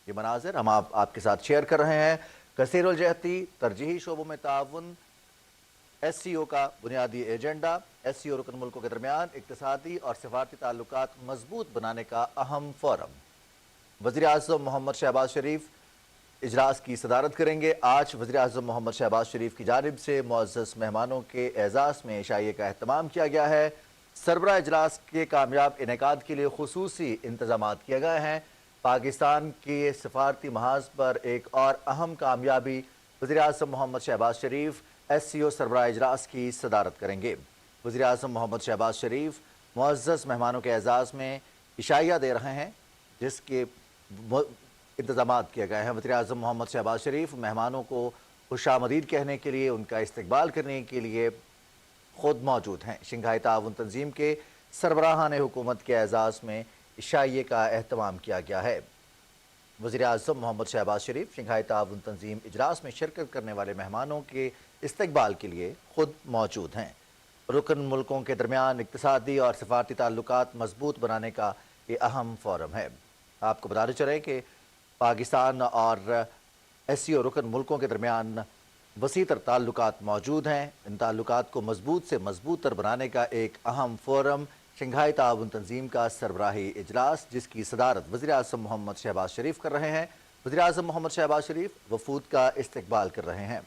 یہ مناظر ہم آپ کے ساتھ شیئر کر رہے ہیں۔ کثیر الجہتی ترجیحی شعبوں میں تعاون ایس سی او کا بنیادی ایجنڈا، ایس سی او رکن ملکوں کے درمیان اقتصادی اور سفارتی تعلقات مضبوط بنانے کا اہم فورم۔ وزیر اعظم محمد شہباز شریف اجلاس کی صدارت کریں گے۔ آج وزیر اعظم محمد شہباز شریف کی جانب سے معزز مہمانوں کے اعزاز میں عشائیے کا اہتمام کیا گیا ہے۔ سربراہ اجلاس کے کامیاب انعقاد کے لیے خصوصی انتظامات کیے گئے ہیں۔ پاکستان کے سفارتی محاذ پر ایک اور اہم کامیابی، وزیر اعظم محمد شہباز شریف ایس سی او سربراہ اجلاس کی صدارت کریں گے۔ وزیر اعظم محمد شہباز شریف معزز مہمانوں کے اعزاز میں عشائیہ دے رہے ہیں، جس کے انتظامات کیے گئے ہیں۔ وزیر اعظم محمد شہباز شریف مہمانوں کو خوش آمدید کہنے کے لیے، ان کا استقبال کرنے کے لیے خود موجود ہیں۔ شنگھائی تعاون تنظیم کے سربراہان حکومت کے اعزاز میں عشائیے کا اہتمام کیا گیا ہے۔ وزیر اعظم محمد شہباز شریف شنگھائی تعاون تنظیم اجلاس میں شرکت کرنے والے مہمانوں کے استقبال کے لیے خود موجود ہیں۔ رکن ملکوں کے درمیان اقتصادی اور سفارتی تعلقات مضبوط بنانے کا یہ اہم فورم ہے۔ آپ کو بتاتے چلیں کہ پاکستان اور ایس سی او رکن ملکوں کے درمیان وسیع تر تعلقات موجود ہیں۔ ان تعلقات کو مضبوط سے مضبوط تر بنانے کا ایک اہم فورم شنگھائی تعاون تنظیم کا سربراہی اجلاس، جس کی صدارت وزیر اعظم محمد شہباز شریف کر رہے ہیں۔ وزیر اعظم محمد شہباز شریف وفود کا استقبال کر رہے ہیں۔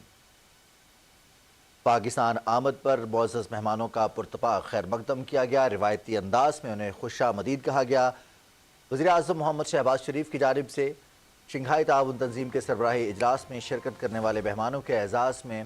پاکستان آمد پر معزز مہمانوں کا پرتپاک خیر مقدم کیا گیا۔ روایتی انداز میں انہیں خوش آمدید کہا گیا۔ وزیر اعظم محمد شہباز شریف کی جانب سے شنگھائی تعاون تنظیم کے سربراہی اجلاس میں شرکت کرنے والے مہمانوں کے اعزاز میں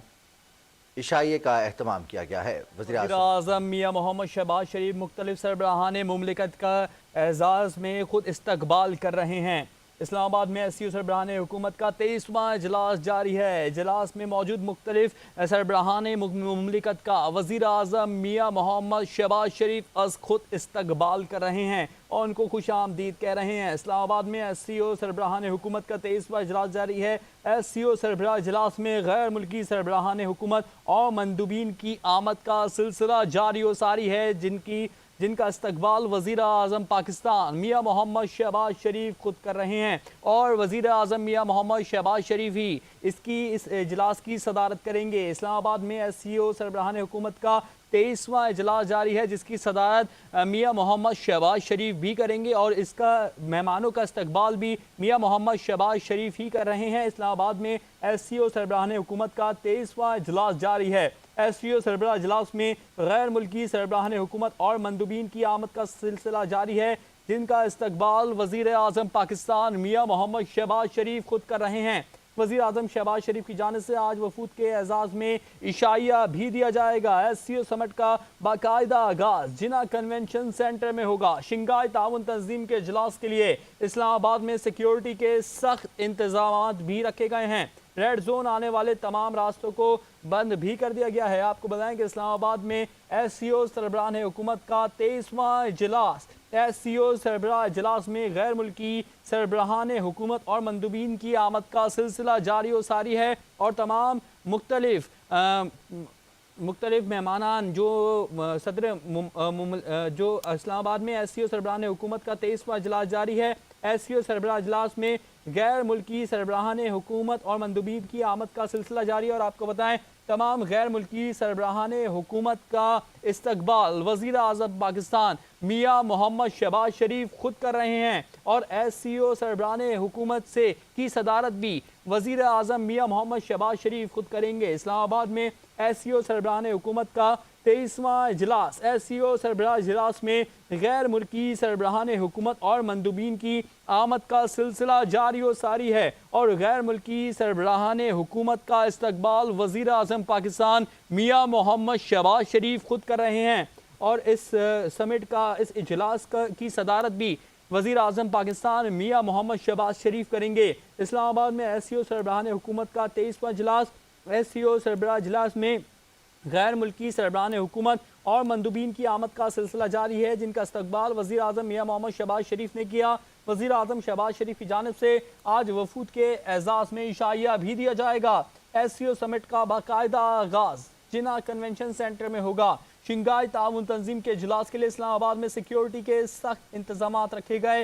عشائیے کا اہتمام کیا گیا ہے۔ وزیر اعظم میاں محمد شہباز شریف مختلف سربراہان مملکت کا اعزاز میں خود استقبال کر رہے ہیں۔ اسلام آباد میں ایس سی او سربراہان حکومت کا 23واں اجلاس جاری ہے۔ اجلاس میں موجود مختلف سربراہان مملکت کا وزیر اعظم میاں محمد شہباز شریف از خود استقبال کر رہے ہیں اور ان کو خوش آمدید کہہ رہے ہیں۔ اسلام آباد میں ایس سی او سربراہان حکومت کا 23واں اجلاس جاری ہے۔ ایس سی او سربراہ اجلاس میں غیر ملکی سربراہان حکومت اور مندوبین کی آمد کا سلسلہ جاری و ساری ہے، جن کا استقبال وزیر اعظم پاکستان میاں محمد شہباز شریف خود کر رہے ہیں، اور وزیر اعظم میاں محمد شہباز شریف ہی اس اجلاس کی صدارت کریں گے۔ اسلام آباد میں ایس سی او سربراہان حکومت کا 23واں اجلاس جاری ہے، جس کی صدارت میاں محمد شہباز شریف بھی کریں گے، اور اس کا مہمانوں کا استقبال بھی میاں محمد شہباز شریف ہی کر رہے ہیں۔ اسلام آباد میں ایس سی او سربراہان حکومت کا 23واں اجلاس جاری ہے۔ ایس سی او سربراہ اجلاس میں غیر ملکی سربراہان حکومت اور مندوبین کی آمد کا سلسلہ جاری ہے، جن کا استقبال وزیر اعظم پاکستان میاں محمد شہباز شریف خود کر رہے ہیں۔ وزیر اعظم شہباز شریف کی جانب سے آج وفود کے اعزاز میں عشائیہ بھی دیا جائے گا۔ ایس سی او سمٹ کا باقاعدہ آغاز جناح کنونشن سینٹر میں ہوگا۔ شنگھائی تعاون تنظیم کے اجلاس کے لیے اسلام آباد میں سیکیورٹی کے سخت انتظامات بھی رکھے گئے ہیں۔ ریڈ زون آنے والے تمام راستوں کو بند بھی کر دیا گیا ہے۔ آپ کو بتائیں کہ اسلام آباد میں ایس سی او سربراہان حکومت کا 23واں اجلاس، ایس سی او سربراہ اجلاس میں غیر ملکی سربراہان حکومت اور مندوبین کی آمد کا سلسلہ جاری و ساری ہے، اور تمام مختلف مہمانان جو اسلام آباد میں ایس سی او سربراہان حکومت کا 23واں اجلاس جاری ہے۔ ایس سی او سربراہ اجلاس میں غیر ملکی سربراہان حکومت اور مندوبین کی آمد کا سلسلہ جاری ہے، اور آپ کو بتائیں تمام غیر ملکی سربراہان حکومت کا استقبال وزیر اعظم پاکستان میاں محمد شہباز شریف خود کر رہے ہیں، اور ایس سی او سربراہان حکومت کی صدارت بھی وزیر اعظم میاں محمد شہباز شریف خود کریں گے۔ اسلام آباد میں ایس سی او سربراہان حکومت کا 23واں اجلاس، ایس سی او سربراہ اجلاس میں غیر ملکی سربراہان حکومت اور مندوبین کی آمد کا سلسلہ جاری و ساری ہے، اور غیر ملکی سربراہان حکومت کا استقبال وزیر اعظم پاکستان میاں محمد شہباز شریف خود کر رہے ہیں، اور اس اجلاس کی صدارت بھی وزیر اعظم پاکستان میاں محمد شہباز شریف کریں گے۔ اسلام آباد میں ایس سی او سربراہان حکومت کا 23واں اجلاس، ایس سی او سربراہ اجلاس میں غیر ملکی سربراہان حکومت اور مندوبین کی آمد کا سلسلہ جاری ہے، جن کا استقبال وزیر اعظم میاں محمد شہباز شریف نے کیا۔ وزیر اعظم شہباز شریف کی جانب سے آج وفود کے اعزاز میں عشائیہ بھی دیا جائے گا۔ ایس سی او سمٹ کا باقاعدہ آغاز جناح کنونشن سینٹر میں ہوگا۔ شنگھائی تعاون تنظیم کے اجلاس کے لیے اسلام آباد میں سیکیورٹی کے سخت انتظامات رکھے گئے۔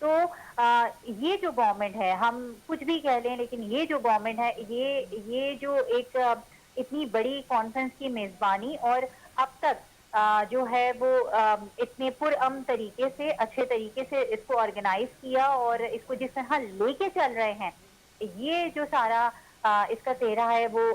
تو یہ جو گورنمنٹ ہے، ہم کچھ بھی کہہ لیں لیکن یہ جو گورنمنٹ ہے، یہ جو ایک اتنی بڑی کانفرنس کی میزبانی، اور اب تک جو ہے وہ اتنے پرامن طریقے سے، اچھے طریقے سے اس کو آرگنائز کیا، اور اس کو جس طرح لے کے چل رہے ہیں، یہ جو سارا اس کا تیرا ہے وہ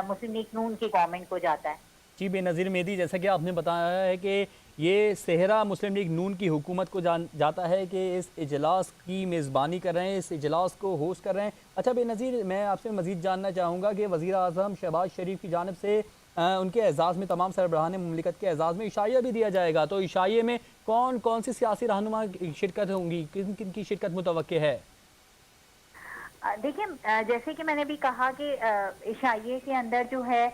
مسلم لیگ نون کی گورنمنٹ کو جاتا ہے۔ جی بے نظیر مہدی، جیسا کہ آپ نے بتایا ہے کہ یہ صحرا مسلم لیگ نون کی حکومت کو جاتا ہے کہ اس اجلاس کی میزبانی کر رہے ہیں، اس اجلاس کو ہوسٹ کر رہے ہیں۔ اچھا بے نظیر، میں آپ سے مزید جاننا چاہوں گا کہ وزیر اعظم شہباز شریف کی جانب سے ان کے اعزاز میں، تمام سربراہان مملکت کے اعزاز میں عشائیہ بھی دیا جائے گا، تو عشائیے میں کون کون سی سیاسی رہنما شرکت ہوں گی، کن کن کی شرکت متوقع ہے؟ دیکھیں، جیسے کہ میں نے بھی کہا کہ عشائیے کے اندر جو ہے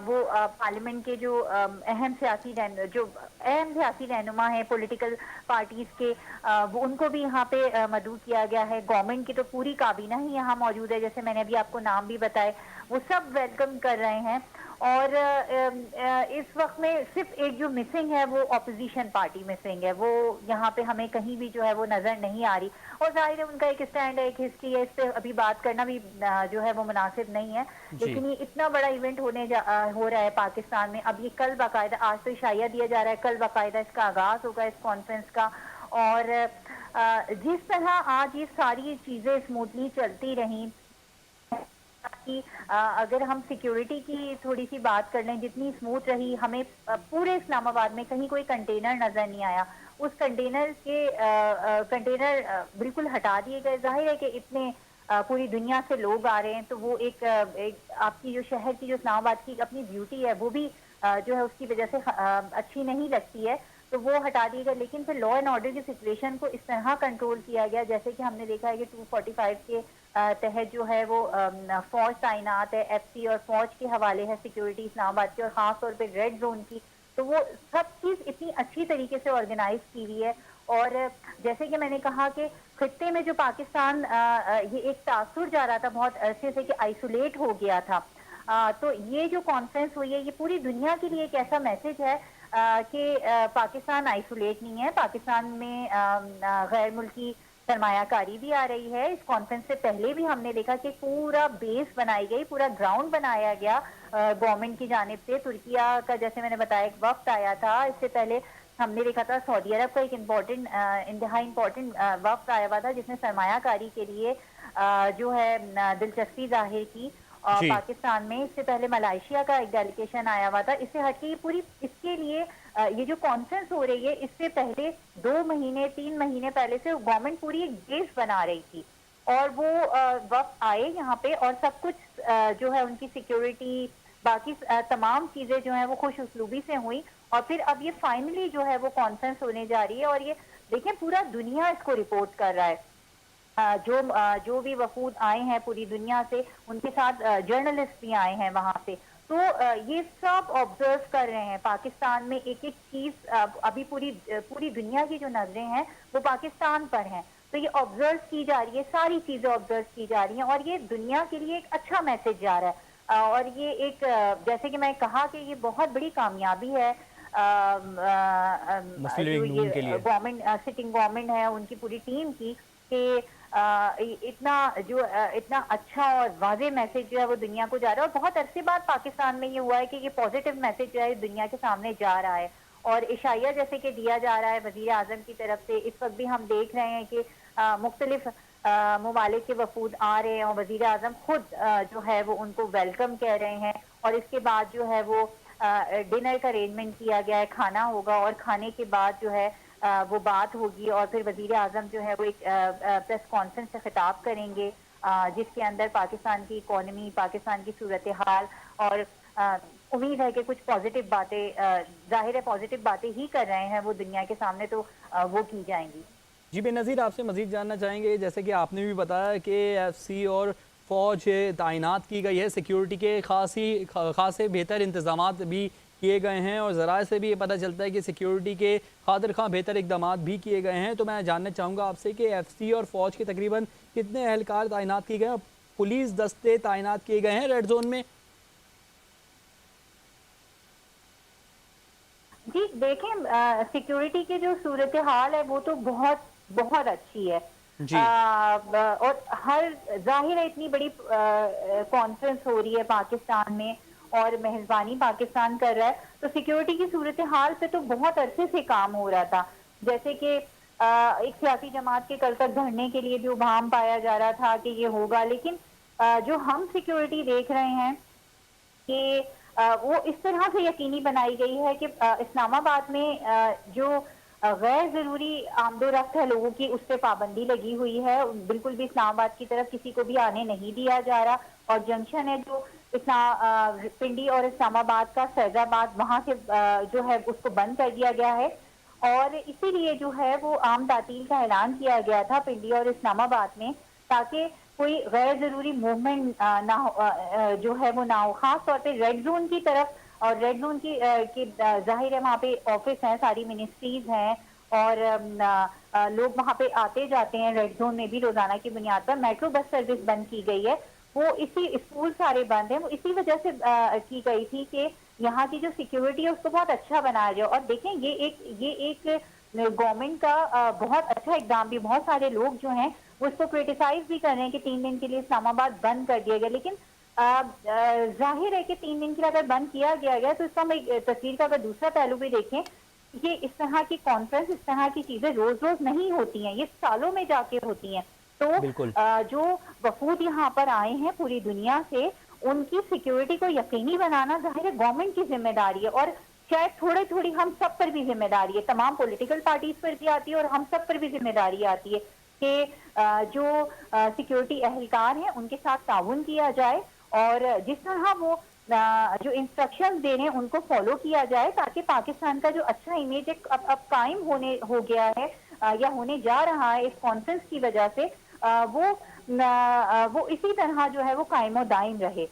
وہ پارلیمنٹ کے جو اہم سیاسی رہنما ہیں پولیٹیکل پارٹیز کے، وہ ان کو بھی یہاں پہ مدعو کیا گیا ہے۔ گورنمنٹ کی تو پوری کابینہ ہی یہاں موجود ہے، جیسے میں نے ابھی آپ کو نام بھی بتائے، وہ سب ویلکم کر رہے ہیں۔ اور اس وقت میں صرف ایک جو مسنگ ہے وہ اپوزیشن پارٹی مسنگ ہے، وہ یہاں پہ ہمیں کہیں بھی جو ہے وہ نظر نہیں آ رہی، اور ظاہر ہے ان کا ایک اسٹینڈ ہے، ایک ہسٹری ہے، اس پہ ابھی بات کرنا بھی جو ہے وہ مناسب نہیں ہے۔ لیکن یہ اتنا بڑا ایونٹ ہو رہا ہے پاکستان میں، اب یہ کل باقاعدہ، آج تو عشائیہ دیا جا رہا ہے، کل باقاعدہ اس کا آغاز ہوگا اس کانفرنس کا۔ اور جس طرح آج یہ ساری چیزیں اسموتھلی چلتی رہیں، اگر ہم سیکیورٹی کی تھوڑی سی بات کر لیں، جتنی اسموتھ رہی، ہمیں پورے اسلام آباد میں کہیں کوئی کنٹینر نظر نہیں آیا، اس کنٹینر بالکل ہٹا دیے گئے۔ ظاہر ہے کہ اتنے پوری دنیا سے لوگ آ رہے ہیں، تو وہ ایک آپ کی جو شہر کی، جو اسلام آباد کی اپنی بیوٹی ہے، وہ بھی جو ہے اس کی وجہ سے اچھی نہیں لگتی ہے، تو وہ ہٹا دیے گئے۔ لیکن پھر لا اینڈ آرڈر کی سچویشن کو اس طرح کنٹرول کیا گیا، جیسے کہ ہم نے دیکھا ہے کہ 245 کے تحت جو ہے وہ فوج تعینات ہے، ایف سی اور فوج کے حوالے ہے سیکیورٹی اسلام آباد کی، اور خاص طور پہ ریڈ زون کی، تو وہ سب چیز اتنی اچھی طریقے سے آرگنائز کی ہوئی ہے۔ اور جیسے کہ میں نے کہا کہ خطے میں جو پاکستان یہ ایک تاثر جا رہا تھا بہت عرصے سے کہ آئسولیٹ ہو گیا تھا، تو یہ جو کانفرنس ہوئی ہے، یہ پوری دنیا کے لیے ایک ایسا میسج ہے کہ پاکستان آئسولیٹ نہیں ہے، پاکستان میں غیر ملکی سرمایہ کاری بھی آ رہی ہے۔ اس کانفرنس سے پہلے بھی ہم نے دیکھا کہ پورا بیس بنائی گئی، پورا گراؤنڈ بنایا گیا گورنمنٹ کی جانب سے۔ ترکیہ کا، جیسے میں نے بتایا، ایک وفد آیا تھا، اس سے پہلے ہم نے دیکھا تھا سعودی عرب کا ایک انتہائی امپورٹنٹ وفد آیا ہوا تھا، جس نے سرمایہ کاری کے لیے جو ہے دلچسپی ظاہر کی جی پاکستان میں۔ اس سے پہلے ملائیشیا کا ایک ڈیلیگیشن آیا ہوا تھا۔ اس سے ہٹ کے یہ پوری، اس کے لیے یہ جو کانفرنس ہو رہی ہے، اس سے پہلے 2 مہینے 3 مہینے پہلے سے گورنمنٹ پوری ایک بیس بنا رہی تھی، اور وہ وقت آئے یہاں پہ، اور سب کچھ جو ہے ان کی سیکیورٹی، باقی تمام چیزیں جو ہیں وہ خوش اسلوبی سے ہوئی، اور پھر اب یہ فائنلی جو ہے وہ کانفرنس ہونے جا رہی ہے۔ اور یہ دیکھیں، پورا دنیا اس کو رپورٹ کر رہا ہے، جو بھی وفود آئے ہیں پوری دنیا سے، ان کے ساتھ جرنلسٹ بھی آئے ہیں وہاں سے، تو یہ سب آبزرو کر رہے ہیں پاکستان میں ایک ایک چیز۔ ابھی پوری دنیا کی جو نظریں ہیں وہ پاکستان پر ہیں، تو یہ آبزرو کی جا رہی ہے، ساری چیزیں آبزرو کی جا رہی ہیں، اور یہ دنیا کے لیے ایک اچھا میسج جا رہا ہے۔ اور یہ ایک، جیسے کہ میں کہا کہ یہ بہت بڑی کامیابی ہے مسلم جو لیگ نون یہ کے لیے۔ گورنمنٹ، سٹنگ گورنمنٹ ہے، ان کی پوری ٹیم کی، کہ اتنا اچھا اور واضح میسج جو ہے وہ دنیا کو جا رہا ہے، اور بہت عرصے بعد پاکستان میں یہ ہوا ہے کہ یہ پازیٹیو میسج جو ہے دنیا کے سامنے جا رہا ہے، اور عشائیہ جیسے کہ دیا جا رہا ہے وزیر اعظم کی طرف سے۔ اس وقت بھی ہم دیکھ رہے ہیں کہ مختلف ممالک کے وفود آ رہے ہیں، اور وزیر اعظم خود جو ہے وہ ان کو ویلکم کہہ رہے ہیں، اور اس کے بعد جو ہے وہ ڈنر کا ارینجمنٹ کیا گیا ہے، کھانا ہوگا، اور کھانے کے بعد جو ہے وہ بات ہوگی، اور پھر وزیر اعظم جو ہے وہ ایک پریس کانفرنس سے خطاب کریں گے، جس کے اندر پاکستان کی اکانومی، پاکستان کی صورتحال، اور امید ہے کہ کچھ پازیٹیو باتیں، ظاہر ہے پازیٹیو باتیں ہی کر رہے ہیں وہ دنیا کے سامنے، تو وہ کی جائیں گی۔ جی بے نظیر، آپ سے مزید جاننا چاہیں گے، جیسے کہ آپ نے بھی بتایا کہ ایف سی اور فوج تعینات کی گئی ہے، سیکیورٹی کے خاصے بہتر انتظامات بھی کیے گئے ہیں، اور ذرائع سے بھی یہ پتہ چلتا ہے کہ سیکیورٹی کے خاطر خواہ بہتر اقدامات بھی کیے گئے ہیں۔ تو میں جاننا چاہوں گا آپ سے کہ ایف سی اور فوج کے تقریباً کتنے اہلکار تعینات کیے گئے ہیں، اور پولیس دستے تعینات کیے گئے ہیں ریڈ زون میں؟ جی دیکھیں، سیکیورٹی کی جو صورتحال ہے وہ تو بہت بہت اچھی ہے جی اور ہر ظاہر ہے اتنی بڑی کانفرنس ہو رہی ہے پاکستان میں اور میزبانی پاکستان کر رہا ہے تو سیکیورٹی کی صورتحال پہ تو بہت عرصے سے کام ہو رہا تھا جیسے کہ ایک سیاسی جماعت کے کل تک دھرنے کے لیے بھی ابہام پایا جا رہا تھا کہ یہ ہوگا لیکن جو ہم سیکیورٹی دیکھ رہے ہیں کہ وہ اس طرح سے یقینی بنائی گئی ہے کہ اسلام آباد میں جو غیر ضروری آمد و رفت ہے لوگوں کی اس پہ پابندی لگی ہوئی ہے بالکل بھی اسلام آباد کی طرف کسی کو بھی آنے نہیں دیا جا رہا اور جنکشن ہے جو پنڈی اور اسلام آباد کا فیض آباد وہاں سے جو ہے اس کو بند کر دیا گیا ہے اور اسی لیے جو ہے وہ عام تعطیل کا اعلان کیا گیا تھا پنڈی اور اسلام آباد میں تاکہ کوئی غیر ضروری موومنٹ نہ جو ہے وہ نہ ہو خاص طور پہ ریڈ زون کی طرف اور ریڈ زون کی ظاہر ہے وہاں پہ آفس ہیں ساری منسٹریز ہیں اور لوگ وہاں پہ آتے جاتے ہیں ریڈ زون میں بھی روزانہ کی بنیاد پر میٹرو بس سروس بند کی گئی ہے وہ اسی اسکول سارے بند ہیں وہ اسی وجہ سے کی گئی تھی کہ یہاں کی جو سیکیورٹی ہے اس کو بہت اچھا بنایا جائے اور دیکھیں یہ ایک گورنمنٹ کا بہت اچھا اقدام بھی بہت سارے لوگ جو ہیں وہ اس کو کرٹیسائز بھی کر رہے ہیں کہ 3 دن کے لیے اسلام آباد بند کر دیا گیا لیکن ظاہر ہے کہ 3 دن کے لیے اگر بند کیا گیا تو اس کا ہم ایک تصویر کا اگر دوسرا پہلو بھی دیکھیں یہ اس طرح کی کانفرنس اس طرح کی چیزیں روز روز نہیں ہوتی ہیں یہ سالوں میں جا کے ہوتی ہیں تو بالکل جو وفود یہاں پر آئے ہیں پوری دنیا سے ان کی سیکیورٹی کو یقینی بنانا ظاہر ہے گورنمنٹ کی ذمہ داری ہے اور شاید تھوڑی ہم سب پر بھی ذمہ داری ہے تمام پولیٹیکل پارٹیز پر بھی آتی ہے اور ہم سب پر بھی ذمہ داری آتی ہے کہ جو سیکیورٹی اہلکار ہیں ان کے ساتھ تعاون کیا جائے اور جس طرح وہ جو انسٹرکشن دے رہے ہیں ان کو فالو کیا جائے تاکہ پاکستان کا جو اچھا امیج اب قائم ہو گیا ہے یا ہونے جا رہا ہے اس کانفرنس کی وجہ سے وہ اسی طرح جو ہے وہ قائم و دائم رہے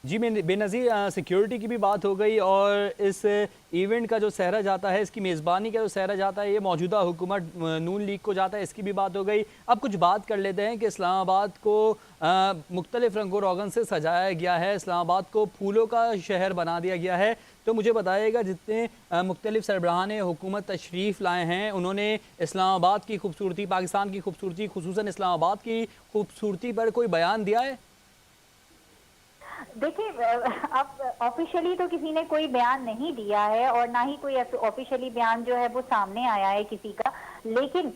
جی بے نظیر سیکیورٹی کی بھی بات ہو گئی اور اس ایونٹ کا جو سہرا جاتا ہے اس کی میزبانی کا جو سہرا جاتا ہے یہ موجودہ حکومت نون لیگ کو جاتا ہے اس کی بھی بات ہو گئی اب کچھ بات کر لیتے ہیں کہ اسلام آباد کو مختلف رنگ و روغن سے سجایا گیا ہے اسلام آباد کو پھولوں کا شہر بنا دیا گیا ہے تو مجھے بتائیے گا جتنے مختلف سربراہان حکومت تشریف لائے ہیں انہوں نے اسلام آباد کی خوبصورتی پاکستان کی خوبصورتی خصوصاً اسلام آباد کی خوبصورتی پر کوئی بیان دیا ہے دیکھیں اب آفیشلی تو کسی نے کوئی بیان نہیں دیا ہے اور نہ ہی کوئی آفیشلی بیان جو ہے وہ سامنے آیا ہے کسی کا لیکن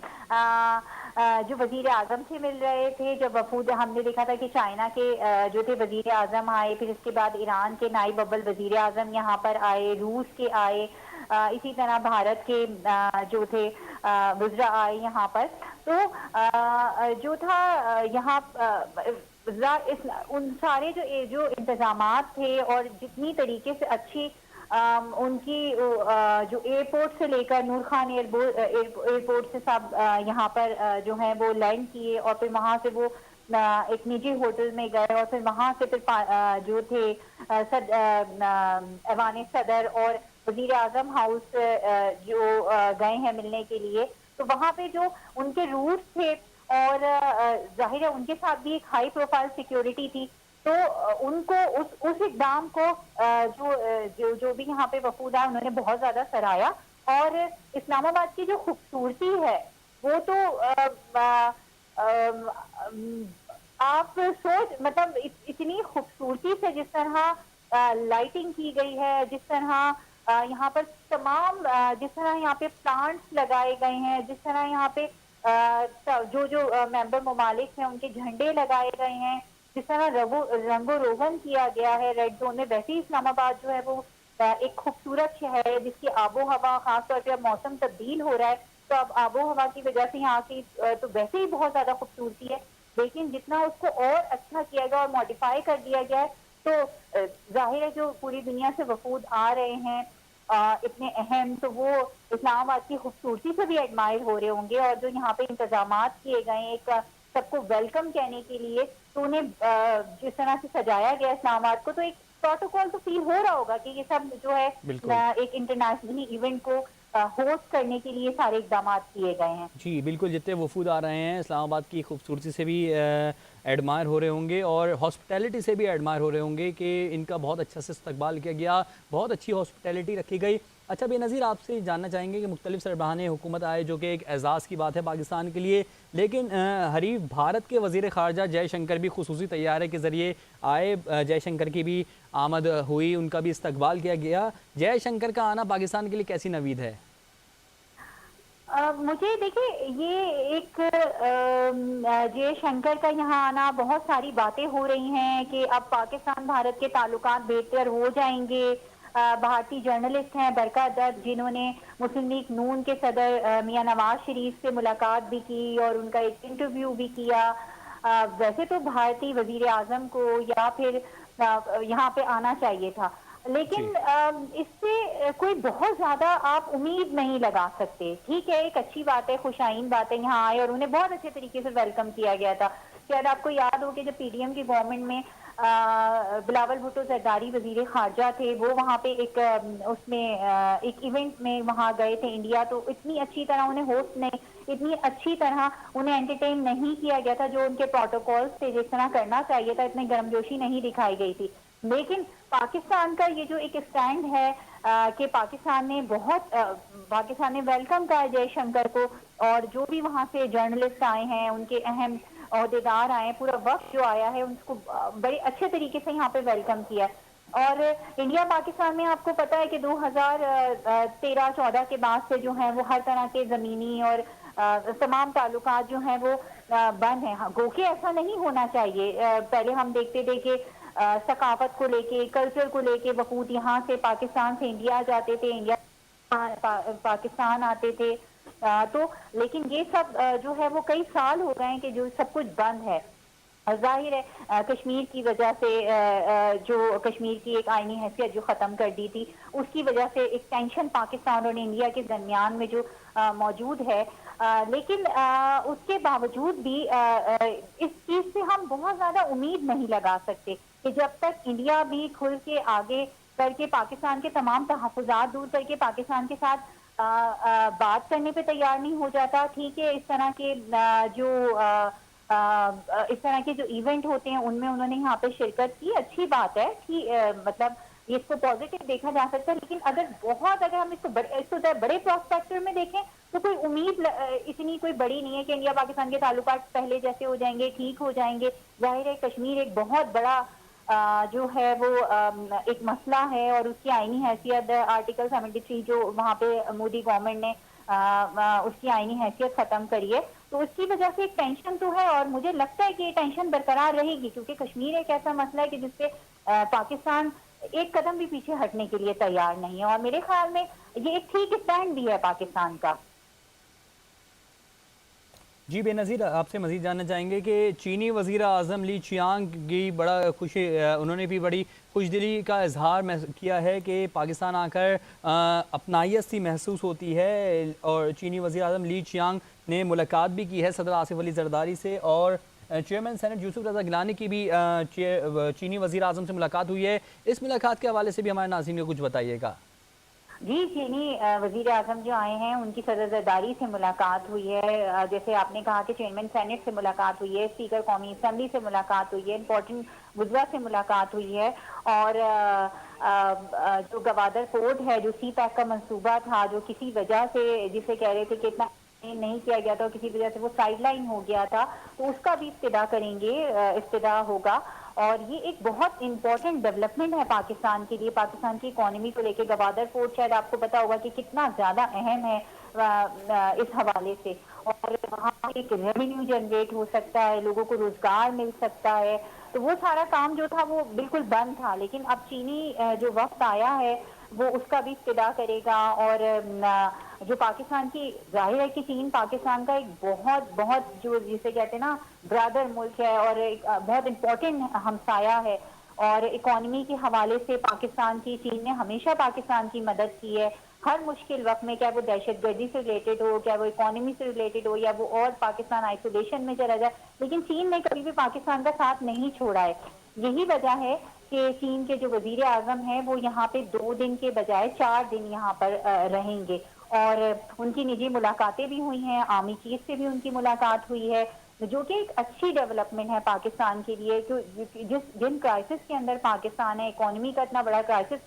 جو وزیر اعظم سے مل رہے تھے جب وفود ہم نے دیکھا تھا کہ چائنا کے جو تھے وزیر اعظم آئے پھر اس کے بعد ایران کے نائب اول وزیر اعظم یہاں پر آئے روس کے آئے اسی طرح بھارت کے جو تھے وزراء آئے یہاں پر تو جو تھا یہاں ان سارے جو انتظامات تھے اور جتنی طریقے سے اچھی ان کی جو ایئرپورٹ سے لے کر نور خان ایئرپورٹ سے سب یہاں پر جو ہیں وہ لینڈ کیے اور پھر وہاں سے وہ ایک نجی ہوٹل میں گئے اور پھر وہاں سے پھر جو تھے ایوان صدر اور وزیر اعظم ہاؤس جو گئے ہیں ملنے کے لیے تو وہاں پہ جو ان کے روٹس تھے اور ظاہر ہے ان کے ساتھ بھی ایک ہائی پروفائل سیکیورٹی تھی تو ان کو اس اقدام کو جو بھی یہاں پہ وفود آئے انہوں نے بہت زیادہ سراہا اور اسلام آباد کی جو خوبصورتی ہے وہ تو آپ سوچ مطلب اتنی خوبصورتی سے جس طرح لائٹنگ کی گئی ہے جس طرح یہاں پر تمام جس طرح یہاں پہ پلانٹس لگائے گئے ہیں جس طرح یہاں پہ جو ممبر ممالک ہیں ان کے جھنڈے لگائے گئے ہیں جس طرح رنگ و روغن کیا گیا ہے ریڈ زون میں ویسے ہی اسلام آباد جو ہے وہ ایک خوبصورت شہر ہے جس کی آب و ہوا خاص طور پہ اب موسم تبدیل ہو رہا ہے تو اب آب و ہوا کی وجہ سے یہاں کی تو ویسے ہی بہت زیادہ خوبصورتی ہے لیکن جتنا اس کو اور اچھا کیا گیا اور ماڈیفائی کر دیا گیا ہے تو ظاہر ہے جو پوری دنیا سے وفود آ رہے ہیں اتنے اہم تو وہ اسلام آباد کی خوبصورتی سے بھی ایڈمائر ہو رہے ہوں گے اور جو یہاں پہ انتظامات کیے گئے ایک سب کو ویلکم کہنے کے لیے تو انہیں جس طرح سے سجایا گیا اسلام آباد کو تو ایک پروٹوکول تو فیل ہو رہا ہوگا کہ یہ سب جو ہے ایک انٹرنیشنلی ایونٹ کو ہوسٹ کرنے کے لیے سارے اقدامات کیے گئے ہیں جی بالکل جتنے وفود آ رہے ہیں اسلام آباد کی خوبصورتی سے بھی ایڈمائر ہو رہے ہوں گے اور ہاسپٹیلٹی سے بھی ایڈمائر ہو رہے ہوں گے کہ ان کا بہت اچھا سے استقبال کیا گیا بہت اچھی ہاسپٹیلٹی رکھی گئی اچھا بے نظیر، آپ سے جاننا چاہیں گے کہ مختلف سربراہان حکومت آئے، جو کہ ایک اعزاز کی بات ہے پاکستان کے لیے، لیکن حریف بھارت کے وزیر خارجہ جے شنکر بھی خصوصی طیارے کے ذریعے آئے. جے شنکر کی بھی آمد ہوئی، ان کا بھی استقبال کیا گیا. جے شنکر کا آنا پاکستان کے لیے کیسی نوید ہے؟ مجھے دیکھیں، یہ ایک جے شنکر کا یہاں آنا، بہت ساری باتیں ہو رہی ہیں کہ اب پاکستان بھارت کے تعلقات بہتر ہو جائیں گے. بھارتی جرنلسٹ ہیں برکا دت، جنہوں نے مسلم لیگ نون کے صدر میاں نواز شریف سے ملاقات بھی کی اور ان کا ایک انٹرویو بھی کیا. ویسے تو بھارتی وزیر اعظم کو یا پھر یہاں پہ آنا چاہیے تھا، جی لیکن اس سے کوئی بہت زیادہ آپ امید نہیں لگا سکتے. ٹھیک ہے، ایک اچھی بات ہے، خوش آئند بات ہے، یہاں آئے اور انہیں بہت اچھے طریقے سے ویلکم کیا گیا تھا. شاید آپ کو یاد ہو کہ جب پی ڈی ایم کی گورنمنٹ میں بلاول بھٹو زرداری وزیر خارجہ تھے، وہ وہاں پہ ایک ایونٹ میں وہاں گئے تھے انڈیا، تو اتنی اچھی طرح انہیں ہوسٹ نے اتنی اچھی طرح انہیں انٹرٹین نہیں کیا گیا تھا جو ان کے پروٹوکولز تھے، جس طرح کرنا چاہیے تھا. اتنی گرمجوشی نہیں دکھائی گئی تھی. لیکن پاکستان کا یہ جو ایک اسٹینڈ ہے کہ پاکستان نے ویلکم کیا جے شنکر کو، اور جو بھی وہاں سے جرنلسٹ آئے ہیں، ان کے اہم عہدیدار آئے ہیں، پورا وقت جو آیا ہے ان کو بڑے اچھے طریقے سے یہاں پہ ویلکم کیا. اور انڈیا پاکستان میں آپ کو پتا ہے کہ 2013-14 کے بعد سے جو ہیں وہ ہر طرح کے زمینی اور تمام تعلقات جو ہیں وہ بند ہیں. گو کہ ایسا نہیں ہونا چاہیے. پہلے ہم دیکھتے تھے کہ ثقافت کو لے کے، کلچر کو لے کے وفود یہاں سے پاکستان سے انڈیا جاتے تھے، انڈیا پاکستان آتے تھے. تو لیکن یہ سب جو ہے وہ کئی سال ہو گئے ہیں کہ جو سب کچھ بند ہے. ظاہر ہے کشمیر کی وجہ سے، جو کشمیر کی ایک آئینی حیثیت جو ختم کر دی تھی، اس کی وجہ سے ایک ٹینشن پاکستان اور انڈیا کے درمیان میں جو موجود ہے. لیکن اس کے باوجود بھی اس چیز سے ہم بہت زیادہ امید نہیں لگا سکتے کہ جب تک انڈیا بھی کھل کے آگے کر کے پاکستان کے تمام تحفظات دور کر کے پاکستان کے ساتھ بات کرنے پہ تیار نہیں ہو جاتا. ٹھیک ہے، اس طرح کے جو ایونٹ ہوتے ہیں ان میں انہوں نے یہاں پہ شرکت کی، اچھی بات ہے کہ مطلب اس کو پازیٹیو دیکھا جا سکتا ہے. لیکن اگر ہم اس کو بڑے پراسپیکٹو میں دیکھیں تو کوئی امید اتنی کوئی بڑی نہیں ہے کہ انڈیا پاکستان کے تعلقات پہلے جیسے ہو جائیں گے، ٹھیک ہو جائیں گے. ظاہر ہے کشمیر ایک بہت بڑا جو ہے وہ ایک مسئلہ ہے، اور اس کی آئینی حیثیت آرٹیکل 73 جو وہاں پہ مودی گورنمنٹ نے اس کی آئینی حیثیت ختم کری ہے، تو اس کی وجہ سے ایک ٹینشن تو ہے. اور مجھے لگتا ہے کہ یہ ٹینشن برقرار رہے گی، کیونکہ کشمیر ایک ایسا مسئلہ ہے کہ جس سے پاکستان ایک قدم بھی پیچھے ہٹنے کے لیے تیار نہیں ہے. اور میرے خیال میں یہ ایک ٹھیک اسٹینڈ بھی ہے پاکستان کا. جی بے نظیر، آپ سے مزید جاننا چاہیں گے کہ چینی وزیر اعظم لی چیانگ کی انہوں نے بھی بڑی خوش دلی کا اظہار کیا ہے کہ پاکستان آ کر اپنائیت سی محسوس ہوتی ہے. اور چینی وزیر اعظم لی چیانگ نے ملاقات بھی کی ہے صدر آصف علی زرداری سے، اور چیئرمین سینٹ یوسف رضا گیلانی کی بھی چینی وزیر اعظم سے ملاقات ہوئی ہے. اس ملاقات کے حوالے سے بھی ہمارے ناظرین کو کچھ بتائیے گا. جی، چینی وزیر اعظم جو آئے ہیں ان کی صدر زرداری سے ملاقات ہوئی ہے. جیسے آپ نے کہا کہ چیئرمین سینٹ سے ملاقات ہوئی ہے، اسپیکر قومی اسمبلی سے ملاقات ہوئی ہے، امپورٹنٹ وزراء سے ملاقات ہوئی ہے. اور جو گوادر پورٹ ہے، جو سی پیک کا منصوبہ تھا، جو کسی وجہ سے جسے کہہ رہے تھے کہ اتنا نہیں کیا گیا تھا اور کسی وجہ سے وہ سائیڈ لائن ہو گیا تھا، تو اس کا بھی افتتاح ہوگا. اور یہ ایک بہت امپورٹنٹ ڈیولپمنٹ ہے پاکستان کے لیے، پاکستان کی اکانومی کو لے کے. گوادر پورٹ شاید آپ کو پتا ہوگا کہ کتنا زیادہ اہم ہے اس حوالے سے، اور وہاں ایک ریونیو جنریٹ ہو سکتا ہے، لوگوں کو روزگار مل سکتا ہے. تو وہ سارا کام جو تھا وہ بالکل بند تھا. لیکن اب چینی جو وقت آیا ہے وہ اس کا بھی افتتاح کرے گا. اور جو پاکستان کی، ظاہر ہے کہ چین پاکستان کا ایک بہت جو جسے کہتے ہیں نا برادر ملک ہے، اور ایک بہت امپورٹنٹ ہمسایہ ہے. اور اکانومی کے حوالے سے پاکستان کی، چین نے ہمیشہ پاکستان کی مدد کی ہے ہر مشکل وقت میں، کیا وہ دہشت گردی سے ریلیٹڈ ہو، کیا وہ اکانومی سے ریلیٹڈ ہو، یا وہ اور پاکستان آئسولیشن میں چلا جائے. لیکن چین نے کبھی بھی پاکستان کا ساتھ نہیں چھوڑا ہے. یہی وجہ ہے کہ چین کے جو وزیر اعظم ہیں وہ یہاں پہ 2 دن کے بجائے 4 دن یہاں پر رہیں گے. اور ان کی نجی ملاقاتیں بھی ہوئی ہیں، عامی چیف سے بھی ان کی ملاقات ہوئی ہے، جو کہ ایک اچھی ڈیولپمنٹ ہے پاکستان کے لیے. جن کرائسس کے اندر پاکستان ہے، اکانومی کا اتنا بڑا کرائسس